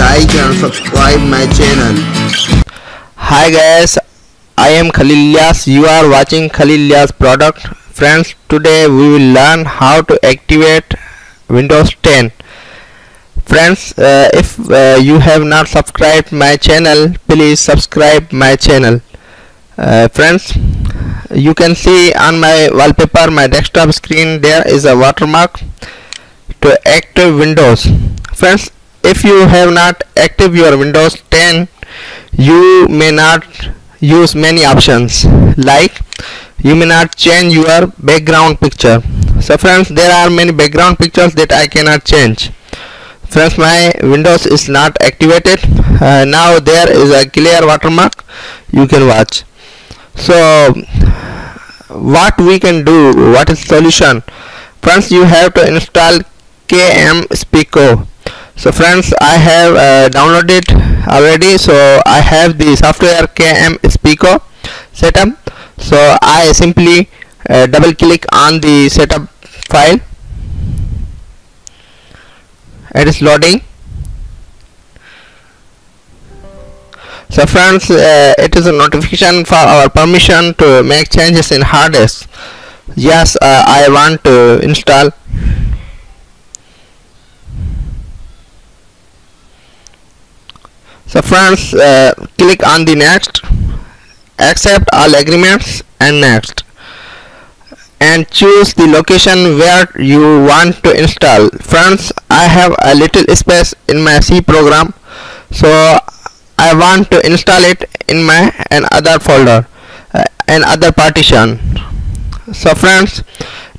like and subscribe my channel. Hi guys, I am Khalil Ilyas. You are watching Khalil Ilyas product. Friends, today we will learn how to activate Windows 10. Friends, if you have not subscribed my channel, please subscribe my channel. Friends, you can see on my wallpaper, my desktop screen, there is a watermark to active Windows. Friends, if you have not active your Windows 10, you may not use many options, like you may not change your background picture. So friends, there are many background pictures that I cannot change. Friends, my Windows is not activated. Now there is a clear watermark, you can watch. So what we can do, what is solution? Friends, you have to install Sipco. So friends, I have downloaded already, so I have the software Sipco setup. So I simply double click on the setup file. It is loading. So friends, it is a notification for our permission to make changes in hard disk. Yes, I want to install. So friends, click on the next, accept all agreements and next, and choose the location where you want to install. Friends, I have a little space in my C program, so I want to install it in my another folder, another partition. So friends,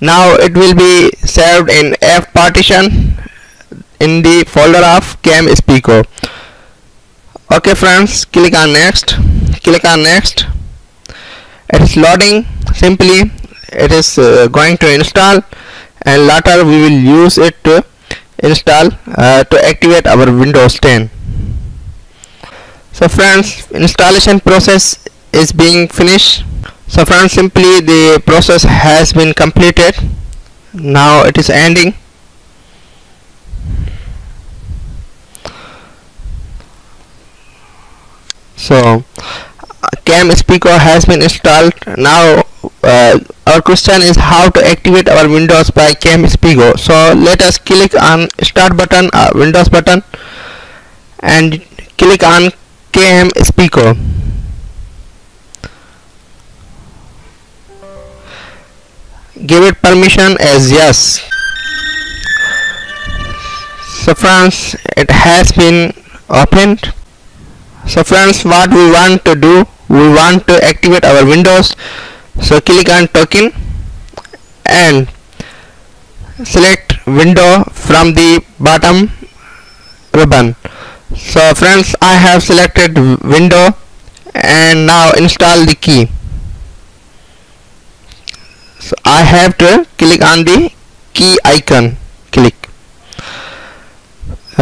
now it will be saved in F partition in the folder of Sipco. Okay friends, click on next, click on next. It is loading. Simply it is going to install, and later we will use it to install to activate our Windows 10. So friends, installation process is being finished. So friends, simply the process has been completed. Now it is ending. So Sipco has been installed. Now our question is how to activate our Windows by Sipco. So let us click on start button, Windows button, and click on Sipco. Give it permission as yes. So friends, it has been opened. So friends, what we want to do, we want to activate our Windows. So click on token and select window from the bottom ribbon. So friends, I have selected window, and now install the key. So I have to click on the key icon. Click.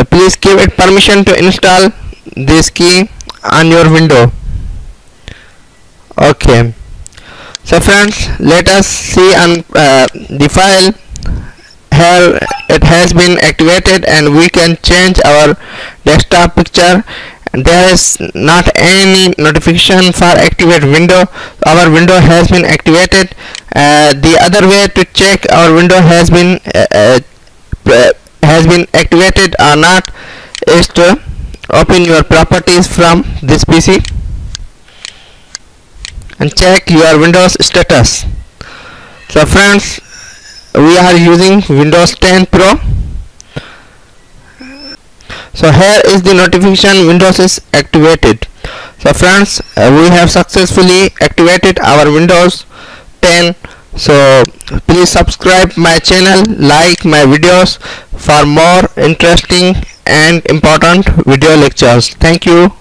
Please give it permission to install this key on your window. Okay. So friends, let us see on the file. Here it has been activated, and we can change our desktop picture. There is not any notification for activate window. Our window has been activated. The other way to check our window has been activated or not is to open your properties from this PC and check your Windows status. So friends, we are using Windows 10 Pro. So here is the notification, Windows is activated. So friends, we have successfully activated our Windows 10. So please subscribe my channel, like my videos for more interesting and important video lectures. Thank you.